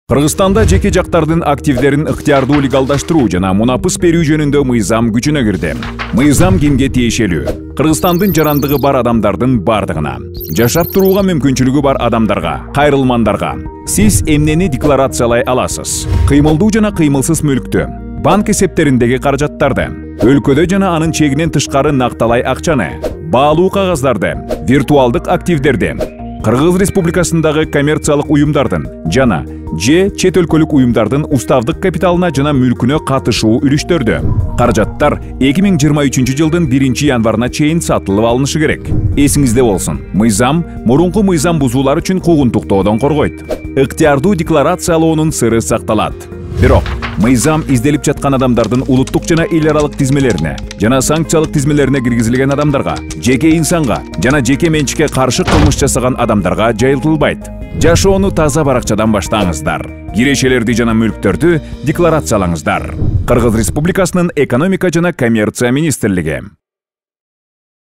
Кыргызстанда жеке жактардын активдерин ыктыярдуу легалдаштыруу жана мунапыс берүү жөнүндө мыйзам күчүнө кирди. Мыйзам кимге тиешелүү? Кыргызстандын жарандыгы бар адамдардын бардыгына, жашап турууга мүмкүнчүлүгү бар адамдарга, кайрылмандарга. Сиз эмнени декларациялай аласыз? Кыймылдуу жана кыймылсыз мүлктү, банк эсептериндеги каражаттарды, өлкөдө жана анын чегинен тышкары накталай акчаны, баалуу кагаздарды, виртуалдык активдерди, Кыргыз Республикасындагы коммерциялык уюмдардын жана чет өлкөлүк уюмдардын уставдык капиталына жана мүлкүнө катышуу үлүштөрдү. Каражаттар 2023 жылдын 1-январына чейин сатылып алынышы керек. Эсиңизде болсун, мыйзам мурунку мыйзам бузуулар үчүн куугунтуктоодон коргойт. Ыктыярдуу декларациялоонун сыры сакталат. Бирок мыйзам изделип жаткан адамдардын улуттук жана эл аралык тизмелерине жана санкциялык тизмелерине киргизилген адамдарга, жеке инсанга жана жеке менчикке каршы кылмыш жасаган адамдарга жайылтылбайт. Жашоону таза баракчадан баштаңыздар. Кирешелерди жана мүлктөрдү декларациялаңыздар. Кыргыз Республикасынын экономика жана коммерция министрлиги.